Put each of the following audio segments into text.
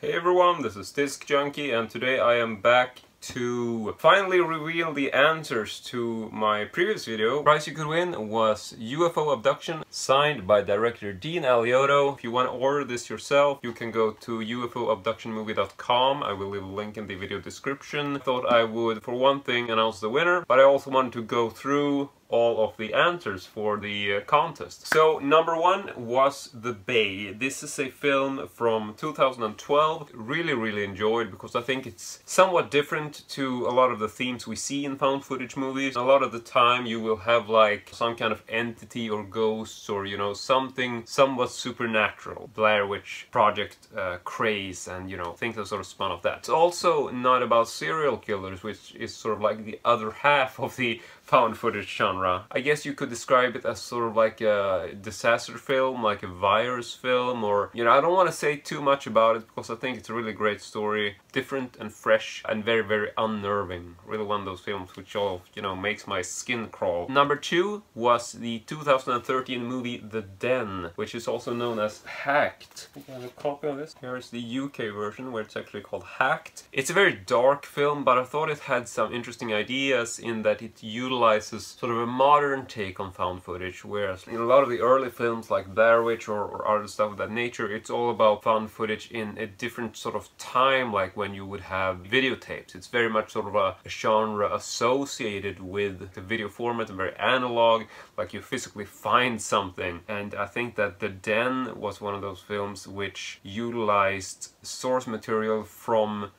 Hey everyone, this is Disc Junkie, and today I am back to finally reveal the answers to my previous video. The prize you could win was Ufo Abduction, signed by director Dean Alioto. If you want to order this yourself, you can go to ufoabductionmovie.com. I will leave a link in the video description. I thought I would, for one thing, announce the winner, but I also wanted to go through all of the answers for the contest. So number one was The Bay. This is a film from 2012. Really enjoyed, because I think it's somewhat different to a lot of the themes we see in found footage movies. A lot of the time you will have like some kind of entity or ghosts or, you know, something somewhat supernatural. Blair Witch Project craze and, you know, things that sort of spun off that. It's also not about serial killers, which is sort of like the other half of the found footage genre. I guess you could describe it as sort of like a disaster film, like a virus film, or, you know, I don't want to say too much about it because I think it's a really great story, different and fresh and very unnerving. Really one of those films which all, you know, makes my skin crawl. Number two was the 2013 movie The Den, which is also known as Hacked. I have a copy of this. Here is the UK version where it's actually called Hacked. It's a very dark film, but I thought it had some interesting ideas in that it utilizes sort of a modern take on found footage, whereas in a lot of the early films like Blair Witch or other stuff of that nature, it's all about found footage in a different sort of time, like when you would have videotapes. It's very much sort of a genre associated with the video format and very analog, like you physically find something. And I think that The Den was one of those films which utilized source material from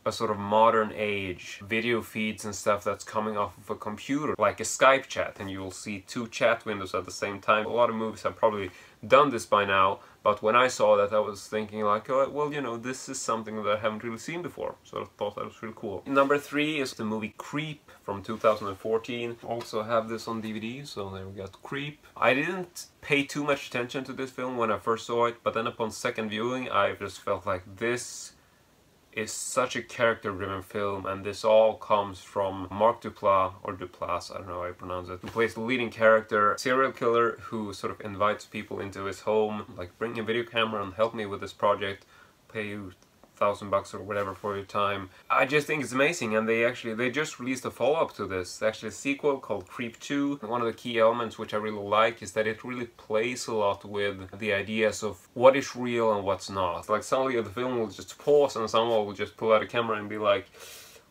a sort of modern age video feeds and stuff that's coming off of a computer, like a Skype chat, and you'll see two chat windows at the same time. A lot of movies have probably done this by now, but when I saw that I was thinking like, oh, well, you know, this is something that I haven't really seen before, so I thought that was really cool. Number three is the movie Creep from 2014. Also have this on DVD, so there we got Creep. I didn't pay too much attention to this film when I first saw it, but then upon second viewing I just felt like this is such a character-driven film, and this all comes from Mark Duplass, or Duplass, I don't know how I pronounce it, who plays the leading character, serial killer who sort of invites people into his home, like, bring a video camera and help me with this project, pay you $1,000 or whatever for your time. I just think it's amazing, and they just released a follow-up to this, actually a sequel called Creep 2. One of the key elements which I really like is that it really plays a lot with the ideas of what is real and what's not. Like suddenly the film will just pause and someone will just pull out a camera and be like,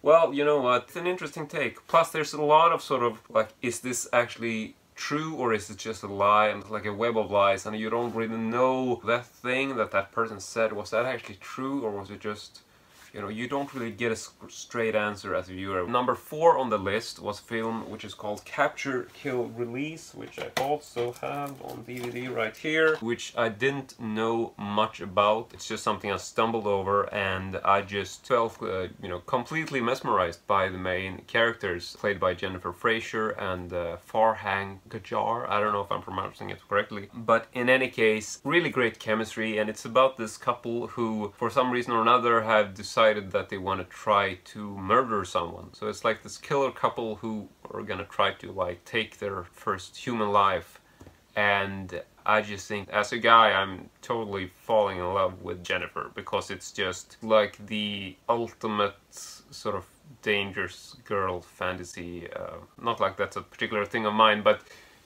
well, you know what, it's an interesting take. Plus there's a lot of sort of like, is this actually true or is it just a lie, and it's like a web of lies, and you don't really know that thing that person said, was that actually true or was it just, you know, you don't really get a straight answer as a viewer. Number four on the list was a film which is called Capture, Kill, Release, which I also have on DVD right here, which I didn't know much about. It's just something I stumbled over, and I just felt, you know, completely mesmerized by the main characters, played by Jennifer Fraser and Farhang Gajar. I don't know if I'm pronouncing it correctly, but in any case, really great chemistry, and it's about this couple who, for some reason or another, have decided that they want to try to murder someone. So it's like this killer couple who are gonna try to like take their first human life, and I just think as a guy I'm totally falling in love with Jennifer, because it's just like the ultimate sort of dangerous girl fantasy. Not like that's a particular thing of mine, but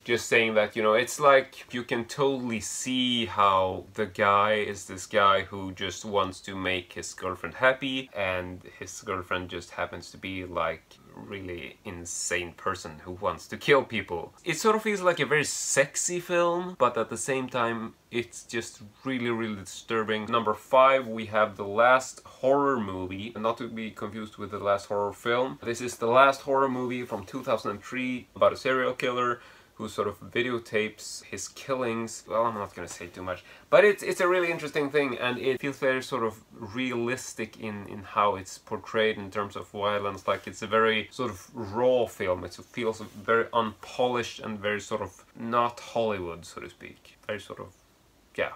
just saying that, you know, it's like you can totally see how the guy is this guy who just wants to make his girlfriend happy, and his girlfriend just happens to be like really insane person who wants to kill people. It sort of feels like a very sexy film, but at the same time it's just really disturbing. Number five, we have The Last Horror Movie, not to be confused with The Last Horror Film. This is The Last Horror Movie from 2003 about a serial killer who sort of videotapes his killings. Well, I'm not gonna say too much, but it's a really interesting thing, and it feels very sort of realistic in how it's portrayed in terms of violence. Like, it's a very sort of raw film. It feels very unpolished and very sort of not Hollywood, so to speak. Very sort of, yeah,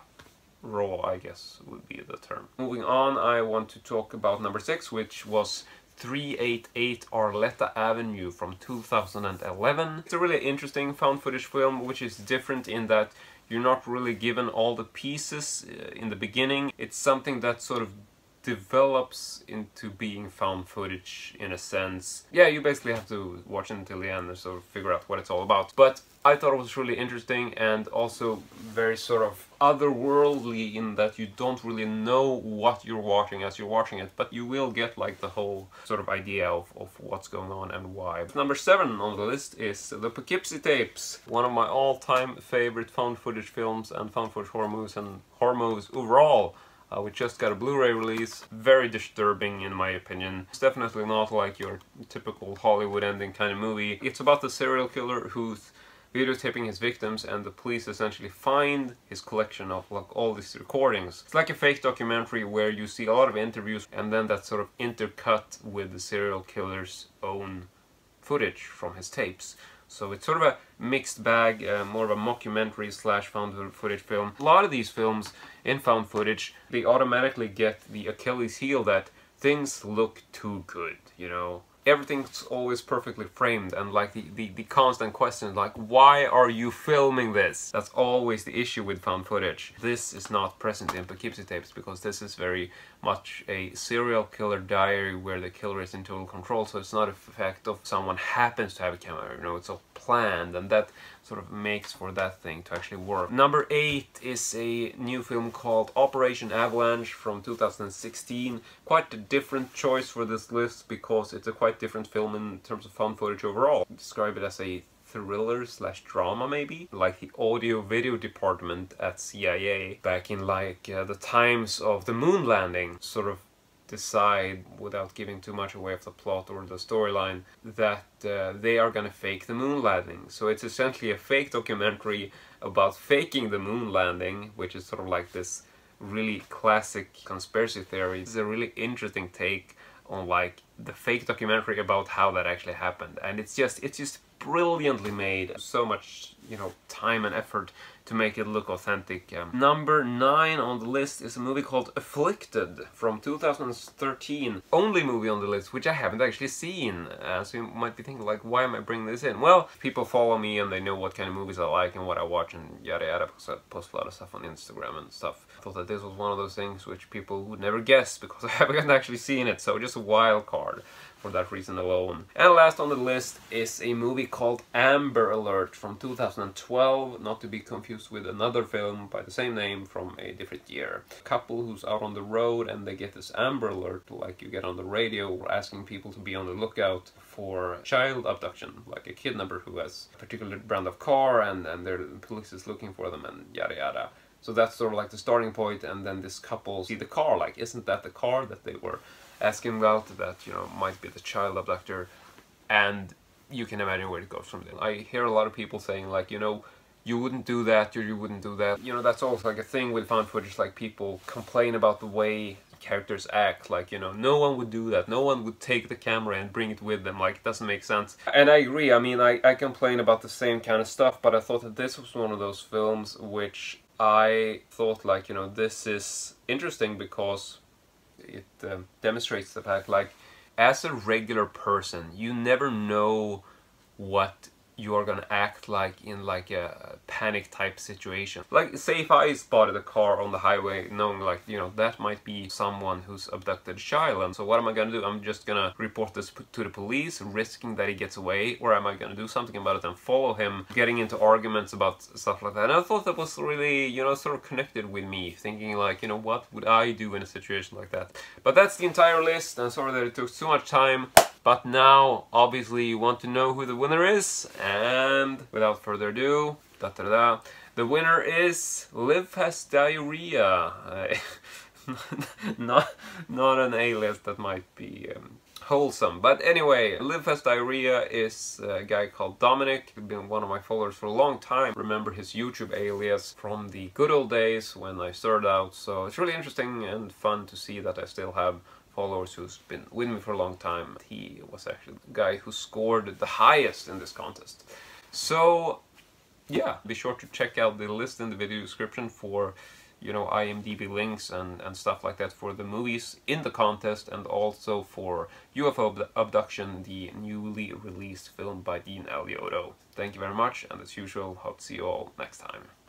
raw, I guess would be the term. Moving on, I want to talk about number six, which was 388 Arletta Avenue from 2011. It's a really interesting found footage film, which is different in that you're not really given all the pieces in the beginning. It's something that sort of develops into being found footage in a sense. Yeah, you basically have to watch it until the end and sort of figure out what it's all about. But I thought it was really interesting and also very sort of otherworldly in that you don't really know what you're watching as you're watching it, but you will get like the whole sort of idea of what's going on and why. Number 7 on the list is the Poughkeepsie Tapes, one of my all-time favorite found footage films and found footage horror movies and horror movies overall. We just got a Blu-ray release, very disturbing in my opinion. It's definitely not like your typical Hollywood ending kind of movie. It's about the serial killer who's videotaping his victims, and the police essentially find his collection of like all these recordings. It's like a fake documentary where you see a lot of interviews and then that's sort of intercut with the serial killer's own footage from his tapes. So it's sort of a mixed bag, more of a mockumentary slash found footage film. A lot of these films in found footage, they automatically get the Achilles heel that things look too good, you know. Everything's always perfectly framed, and like the constant question like, why are you filming this? That's always the issue with found footage. This is not present in Poughkeepsie Tapes because this is very much a serial killer diary where the killer is in total control, so it's not a fact of someone happens to have a camera, you know, it's all planned, and that sort of makes for that thing to actually work. Number 8 is a new film called Operation Avalanche from 2016. Quite a different choice for this list because it's a quite different film in terms of found footage overall. Describe it as a thriller slash drama maybe, like the audio video department at CIA back in like the times of the moon landing sort of decide, without giving too much away of the plot or the storyline, that they are gonna fake the moon landing. So it's essentially a fake documentary about faking the moon landing, which is sort of like this really classic conspiracy theory. It's a really interesting take on like the fake documentary about how that actually happened, and it's just brilliantly made. So much, you know, time and effort to make it look authentic. Number 9 on the list is a movie called Afflicted from 2013. Only movie on the list which I haven't actually seen. So you might be thinking like, why am I bringing this in? Well, people follow me and they know what kind of movies I like and what I watch and yada yada, because I post a lot of stuff on Instagram and stuff. I thought that this was one of those things which people would never guess because I haven't actually seen it, so just a wild card for that reason alone. And last on the list is a movie called Amber Alert from 2012, not to be confused with another film by the same name from a different year. A couple who's out on the road and they get this Amber Alert, like you get on the radio, asking people to be on the lookout for child abduction, like a kidnapper who has a particular brand of car and the police is looking for them and yada yada. So that's sort of like the starting point, and then this couple see the car, like, isn't that the car that they were asking about, that, you know, might be the child abductor, and you can imagine where it goes from there. I hear a lot of people saying like, you know, you wouldn't do that, or you wouldn't do that. You know, that's also like a thing with found footage, like people complain about the way characters act, like, you know, no one would do that, no one would take the camera and bring it with them, like, it doesn't make sense. And I agree, I mean, I complain about the same kind of stuff, but I thought that this was one of those films which I thought like, you know, this is interesting because it demonstrates the fact, like, as a regular person, you never know what you are gonna act like in like a panic type situation. Like, say if I spotted a car on the highway knowing like, you know, that might be someone who's abducted a child, and so what am I gonna do? I'm just gonna report this to the police, risking that he gets away, or am I gonna do something about it and follow him, getting into arguments about stuff like that? And I thought that was really, you know, sort of connected with me, thinking like, you know, what would I do in a situation like that? But that's the entire list, and sorry that it took so much time. But now, obviously, you want to know who the winner is, and without further ado, the winner is Liv Has Diarrhea. Not an alias that might be wholesome. But anyway, Liv Has Diarrhea is a guy called Dominic, who's been one of my followers for a long time. Remember his YouTube alias from the good old days when I started out, so it's really interesting and fun to see that I still have followers who's been with me for a long time. He was actually the guy who scored the highest in this contest. So yeah, be sure to check out the list in the video description for, you know, IMDb links and stuff like that for the movies in the contest, and also for UFO Abduction, the newly released film by Dean Alioto. Thank you very much, and as usual, hope to see you all next time.